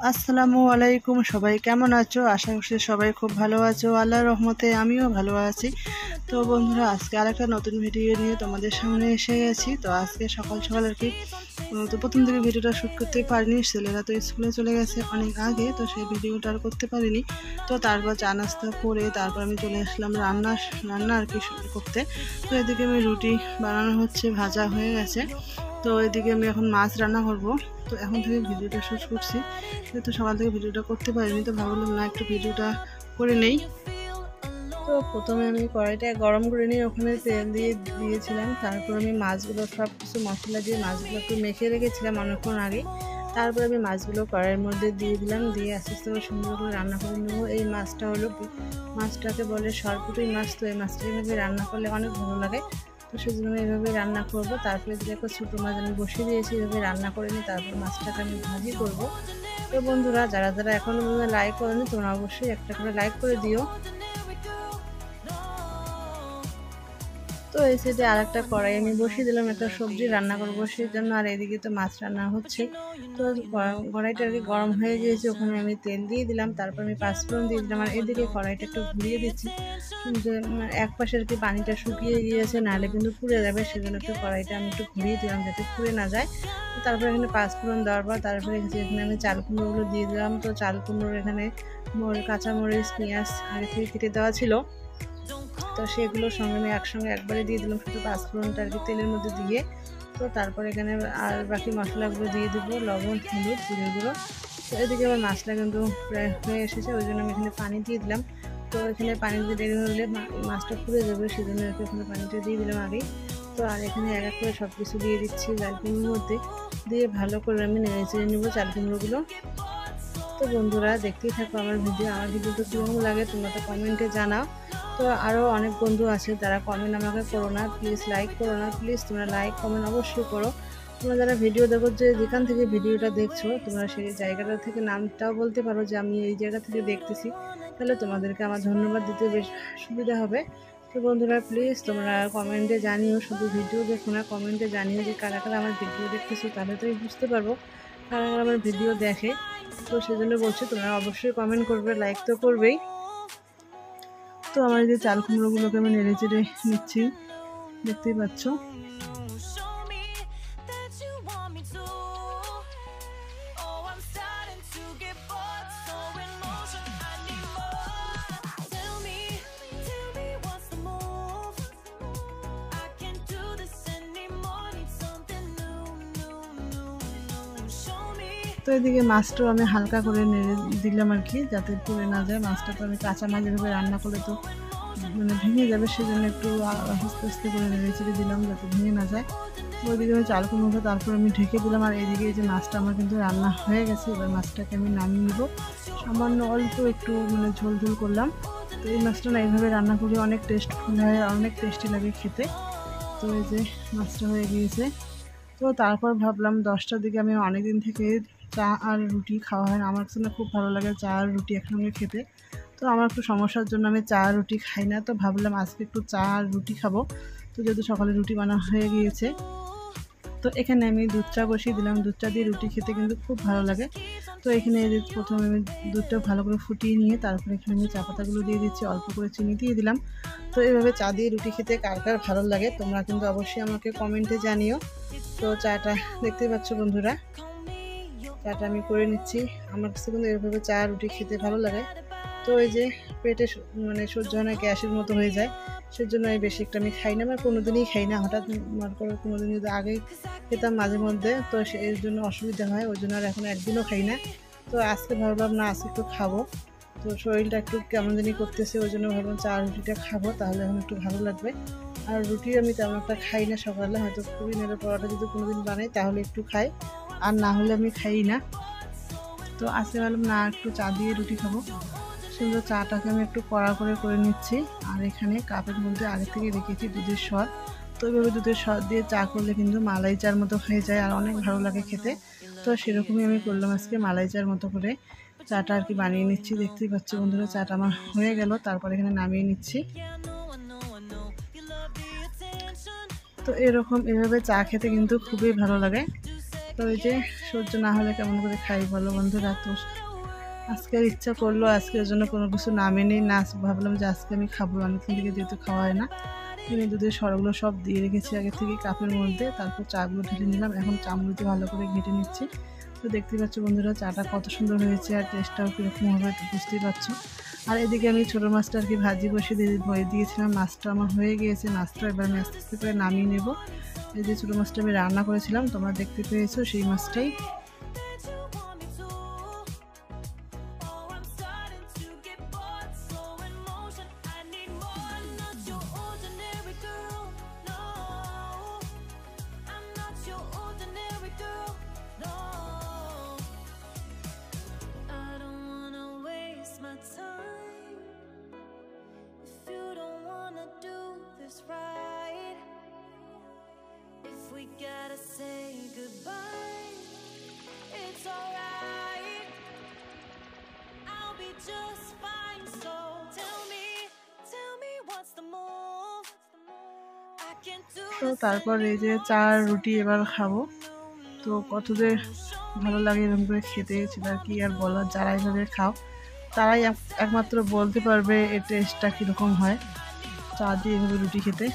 আসসালামু আলাইকুম, সবাই কেমন আছো? আশা করছি সবাই খুব ভালো আছো। আল্লাহর রহমতে আমিও ভালো আছি। তো বন্ধুরা, আজকে আরেকটা নতুন ভিডিও নিয়ে তোমাদের সামনে এসে গেছি। তো আজকে সকাল সকাল আর কি তো প্রথম থেকে ভিডিওটা শ্যুট করতে পারিনি, ছেলেরা তো স্কুলে চলে গেছে অনেক আগে, তো সেই ভিডিওটা আর করতে পারিনি। তো তারপর চা নাস্তা করে তারপর আমি চলে আসলাম রান্না আর কি করতে। তো এদিকে আমি রুটি বানানো হচ্ছে, ভাজা হয়ে গেছে। তো এদিকে আমি এখন মাছ রান্না করব। তো এখন থেকে ভিডিওটা শ্যুট করছি, যেহেতু সকাল থেকে ভিডিওটা করতে পারিনি, তো ভাবলাম না একটু ভিডিওটা করে নেই। তো প্রথমে আমি কড়াইটা গরম করে নিয়ে ওখানে তেল দিয়েছিলাম। তারপর আমি মাছগুলো সব কিছু মশলা দিয়ে মাছগুলো একটু মেখে রেখেছিলাম অনেকক্ষণ আগে। তারপর আমি মাছগুলো কড়াইয়ের মধ্যে দিয়ে দিলাম, দিয়ে আস্তে আস্তে করে সুন্দর করে রান্না করে নেবো। এই মাছটা হলো, মাছটাকে বলে সরপুঁটি মাছ। তো এই মাছটা এভাবে রান্না করলে অনেক ভালো লাগে, তো সেজন্য আমি এভাবে রান্না করবো। তারপরে দেখো ছোটো মাছ আমি বসিয়ে দিয়েছি, এভাবে রান্না করে নিই। তারপর মাছটাকে আমি ভাজি করবো। তো বন্ধুরা, যারা যারা এখনও পর্যন্ত লাইক করেনি, তোমরা অবশ্যই একটা করে লাইক করে দিও। তো এই সাইডে আর একটা কড়াই আমি বসিয়ে দিলাম, একটা সবজি রান্না করবো সেই জন্য। আর এদিকে তো মাছ রান্না হচ্ছে। তো কড়াইটা আর কি গরম হয়ে গিয়েছে, ওখানে আমি তেল দিয়ে দিলাম, তারপর আমি পাঁচফোড়ন দিয়ে দিলাম। আর এদিকে কড়াইটা একটু ঘুরিয়ে দিচ্ছি, যে এক পাশে আর কি পানিটা শুকিয়ে গিয়েছে, নাহলে কিন্তু পুড়ে যাবে, সেজন্য একটু কড়াইটা আমি একটু ঘুরিয়ে দিলাম যাতে পুড়ে না যায়। তো তারপরে এখানে পাঁচফোড়ন দেওয়ার পর তারপরে এখানে আমি চাল কুমড়োগুলো দিয়ে দিলাম। তো চাল কুমড়োর এখানে কাঁচামরিচ পেঁয়াজ আগে থেকে কেটে দেওয়া ছিল, তো সেগুলোর সঙ্গে আমি একসঙ্গে একবারে দিয়ে দিলাম, শুধু পাঁচফোড়নটা আর কি তেলের মধ্যে দিয়ে। তো তারপর এখানে আর বাকি মশলাগুলো দিয়ে দেবো, লবণ, হলুদ, জিরেগুলো। তো এদিকে আমার মাছটা কিন্তু প্রায় হয়ে এসেছে, ওই জন্য আমি এখানে পানি দিয়ে দিলাম। তো এখানে পানি দিয়ে দেরি হলে মাছটা পুড়ে যাবে, সেজন্য এখানে পানিটা দিয়ে দিলাম আগেই। তো আর এখানে এক এক করে সব কিছু দিয়ে দিচ্ছি চাল কুমড়োর মধ্যে, দিয়ে ভালো করে আমি নেড়ে চেড়ে নেবো চাল কুমড়োগুলো। তো বন্ধুরা, দেখতেই থাকো আমার ভিডিও তো কেমন লাগে তোমরা তো কমেন্টে জানাও। তো আরও অনেক বন্ধু আছে যারা কমেন্ট আমাকে করো না, প্লিজ লাইক করো না, প্লিজ তোমরা লাইক কমেন্ট অবশ্যই করো। তোমরা যারা ভিডিও দেখো, যেখান থেকে ভিডিওটা দেখছো, তোমরা সেই জায়গাটা থেকে নামটাও বলতে পারো যে আমি এই জায়গা থেকে দেখতেছি, তাহলে তোমাদেরকে আমার ধন্যবাদ দিতে বেশ সুবিধা হবে। তো বন্ধুরা, প্লিজ তোমরা কমেন্টে জানিও, শুধু ভিডিও দেখো না, কমেন্টে জানিও যে কারা কারা আমার ভিডিও দেখতেছো, তাহলে তো বুঝতে পারবো কারা কারা আমার ভিডিও দেখে। তো সেজন্য বলছি তোমরা অবশ্যই কমেন্ট করবে, লাইক তো করবেই। তো আমার এই যে চাল কুমড়োগুলোকে আমি নেড়ে চেড়ে নিচ্ছি, দেখতেই পাচ্ছ। তো এদিকে মাছটাও আমি হালকা করে নেড়ে দিলাম আর কি, যাতে পুড়ে না যায়। মাছটা তো আমি কাঁচা মাছ এভাবে রান্না করলে তো ভেঙে যাবে, সেজন্য একটু আস্তে আস্তে করে নেড়ে চেড়ে দিলাম যাতে ভেঙে না যায়। তো ওইদিকে আমি চাল কুমড়োটা তারপর আমি ঢেকে দিলাম। আর এদিকে যে মাছটা আমার কিন্তু রান্না হয়ে গেছে, এবার মাছটাকে আমি নামিয়ে নিব। সামান্য অল্প একটু ঝোল ঝোল করলাম। তো এই মাছটা না এইভাবে রান্না করলে অনেক টেস্টফুল হয়, অনেক টেস্টি লাগে খেতে। তো এই যে মাছটা হয়ে গিয়েছে। তো তারপর ভাবলাম 10টার দিকে, আমি অনেকদিন থেকে চা আর রুটি খাওয়া হয় না, আমার কাছে না খুব ভালো লাগে চা আর রুটি একসঙ্গে খেতে। তো আমার একটু সমস্যার জন্য আমি চা আর রুটি খাই না, তো ভাবলাম আজকে একটু চা আর রুটি খাবো। তো যেহেতু সকালে রুটি বানানো হয়ে গিয়েছে, তো এখানে আমি দুধ চা বসিয়ে দিলাম। দুধ চা দিয়ে রুটি খেতে কিন্তু খুব ভালো লাগে। তো এখানে প্রথমে আমি দুধটা ভালো করে ফুটিয়ে নিয়ে তারপরে এখানে আমি চা পাতাগুলো দিয়ে দিচ্ছি, অল্প করে চিনি দিয়ে দিলাম। তো এইভাবে চা দিয়ে রুটি খেতে কার কার ভালো লাগে তোমরা কিন্তু অবশ্যই আমাকে কমেন্টে জানিও। তো চাটা দেখতেই পাচ্ছ বন্ধুরা, চাটা আমি করে নিচ্ছি। আমার কাছে কিন্তু এইভাবে চা রুটি খেতে ভালো লাগে। তো ওই যে পেটে সহ্য হয় না, গ্যাসের মতো হয়ে যায়, সেজন্য আমি বেশি একটা আমি খাই না, আমার কোনোদিনই খাই না। হঠাৎ মনে করো কোনোদিন যদি আগেই খেতাম মাঝে মধ্যে, তো এর জন্য অসুবিধা হয়, ওই জন্য আর এখন একদিনও খাই না। তো আজকে ভাবলাম না, আজকে একটু খাবো। তো শরীরটা একটু কেমন জানি করতেছে, ওই জন্য ভাবলাম চা রুটিটা খাবো, তাহলে এখন একটু ভালো লাগবে। আর রুটি আমি তেমন একটা খাই না সকালে, হয়তো পুরি নেড়ে পরোটা যদি কোনোদিন বানাই তাহলে একটু খাই, আর না হলে আমি খাই না। তো আজকে ভাবলাম না, একটু চা দিয়ে রুটি খাবো। সুন্দর চাটাকে আমি একটু কড়া করে নিচ্ছি। আর এখানে কাপের মধ্যে আগে থেকে রেখেছি দুধের স্বাদ। তো এইভাবে দুধের স্বাদ দিয়ে চা করলে কিন্তু মালাই চার মতো হয়ে যায়, আর অনেক ভালো লাগে খেতে। তো সেরকমই আমি করলাম আজকে, মালাই চার মতো করে চাটা আর কি বানিয়ে নিচ্ছি। দেখতেই পাচ্ছ বন্ধুরা, চাটা আমার হয়ে গেল, তারপর এখানে নামিয়ে নিচ্ছি। তো এভাবে চা খেতে কিন্তু খুবই ভালো লাগে। তো তো এই যে সহ্য না হলে কেমন করে খাই বলো বন্ধুরা। তো আজকের ইচ্ছা করলো আজকের জন্য কোনো কিছু নামেনি না, ভাবলাম যে আজকে আমি খাবো, অনেকদিন থেকে যেহেতু খাওয়া হয় না। চিনি দুধের সরগুলো সব দিয়ে রেখেছি আগে থেকে কাপের মধ্যে, তারপর চাগুলো ঢেলে নিলাম, এখন চামড়ি দিয়ে ভালো করে ঘেটে নিচ্ছি। তো দেখতে পাচ্ছ বন্ধুরা চাটা কত সুন্দর হয়েছে আর টেস্টটাও কীরকম হবে তো বুঝতেই পারছো। আর এদিকে আমি ছোটো মাছটা আর কি ভাজি বসে ভয়ে দিয়েছিলাম, মাছটা আমার হয়ে গিয়েছে। মাছটা এবার আমি আস্তে আস্তে করে নামিয়ে নেব। এই যে ছোটো মাছটা আমি রান্না করেছিলাম তোমরা দেখতে পেয়েছো, সেই মাছটাই। We gotta say goodbye. It's alright. I'll be just fine. So tell me what's the move? I can't do. তো তারপর এই যে চা রুটি এবার খাবো। তো কত যে ভালো লাগে এরকম করে খেতে, সেটা কি আর বলার। যারা এইভাবে খাও তারাই একমাত্র বলতে পারবে এর টেস্টটা কীরকম হয় চা দিয়ে এভাবে রুটি খেতে।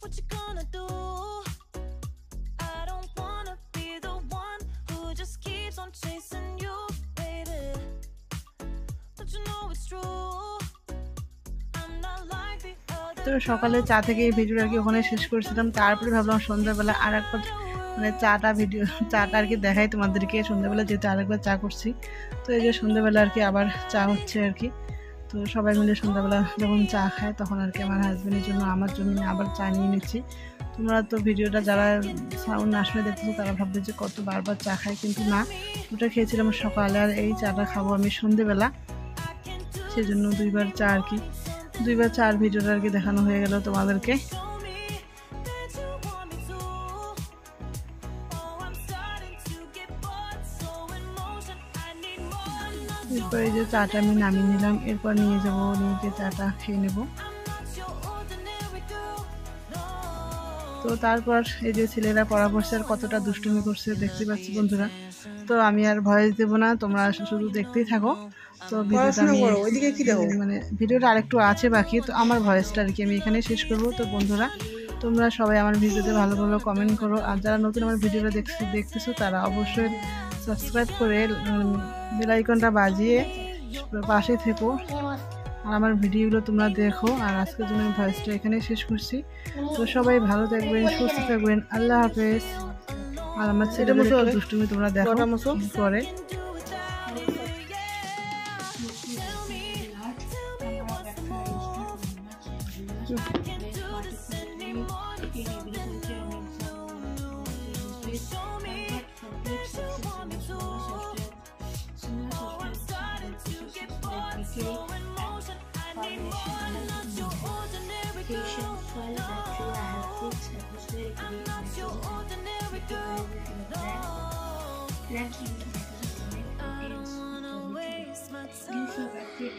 What you gonna do? I don't wanna be the one who just keeps on chasing you, baby. Don't you know it's true? I'm not like the other. তো সকালে চা থেকে এই ভিডিওটা আর কি ওখানে শেষ করেছিলাম। তারপরে ভাবলাম সন্ধ্যাবেলা আর একবার মানে চাটা আর কি দেখাই তোমাদেরকে। সন্ধ্যাবেলা যেহেতু আরেকবার চা করছি, তো এই যে সন্ধ্যাবেলা আর কি আবার চা হচ্ছে আর কি। তো সবাই মিলে সন্ধ্যাবেলা যখন চা খায় তখন আর কি আমার হাজব্যান্ডের জন্য আমার জন্য আবার চা নিয়ে নিচ্ছি। তোমরা তো ভিডিওটা যারা সাউন্ড না শুনে দেখতেছো তারা ভাববে যে কত বারবার চা খায়, কিন্তু না, ওটা খেয়েছিলাম সকালে আর এই চাটা খাবো আমি সন্ধ্যাবেলা, সেজন্য দুইবার চা আর কি, দুইবার চার ভিডিওটা আর কি দেখানো হয়ে গেল তোমাদেরকে। এরপর এই যে চাটা আমি নামিয়ে নিলাম, এরপর নিয়ে যাবো, নিয়ে গিয়ে চাটা খেয়ে নেব। তো তারপর এই যে ছেলেরা পড়া পড়ছে আর কতটা দুষ্টুমি করছে দেখতে পাচ্ছি বন্ধুরা। তো আমি আর ভয়েস দেবো না, তোমরা শুধু দেখতেই থাকো। তো মানে ভিডিওটা আরেকটু আছে বাকি, তো আমার ভয়েসটা আর কি আমি এখানে শেষ করবো। তো বন্ধুরা তোমরা সবাই আমার ভিডিওতে ভালো ভালো কমেন্ট করো, আর যারা নতুন আমার ভিডিওটা দেখতেছো তারা অবশ্যই সাবস্ক্রাইব করে বেল আইকনটা বাজিয়ে পাশে থেকো, আর আমার ভিডিওগুলো তোমরা দেখো। আর আজকের জন্য আমি ভয়েসটা এখানে শেষ করছি। তো সবাই ভালো থাকবেন, সুস্থ থাকবেন, আল্লাহ হাফেজ। আর আমার ছেলেমেয়ের দুষ্টুমি তোমরা দেখো করে।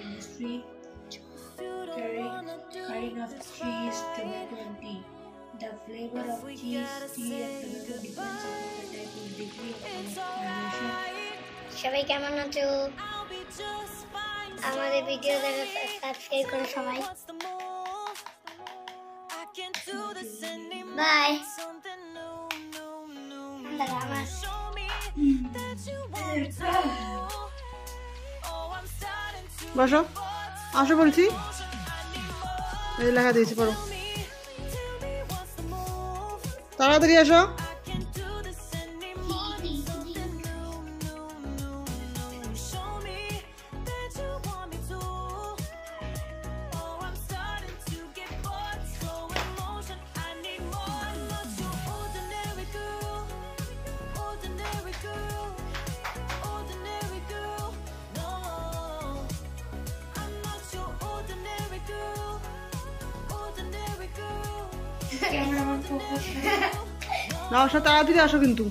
Industry cutting of trees, tobacco and tea. The flavor of cheese, tea and tobacco depends upon the type of degree of fermentation. সবাই কেমন আছো? আমাদের ভিডিও দেখে সাবস্ক্রাইব করো সবাই। বাই। বসো, আসো বলছি, এই লেখা দিয়েছি পড়ো। তাড়াতাড়ি আসো। Can't do this anymore. Something new. Show me that you want me to. Oh, I'm starting to get bored. Slow emotion, I need more. I'm not your ordinary girl. Ordinary girl. Ordinary girl. No, I'm not your ordinary girl. Ordinary girl. Cameraman focus না আসো, তাড়াতাড়ি আসো কিন্তু।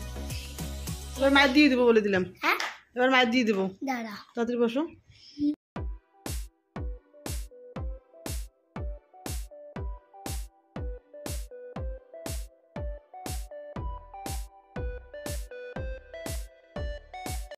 এবার মায়ের দিয়ে দেবো বলে দিলাম, হ্যাঁ এবার মায়ের দিয়ে দেবো। দাঁড়া তাড়াতাড়ি বসো।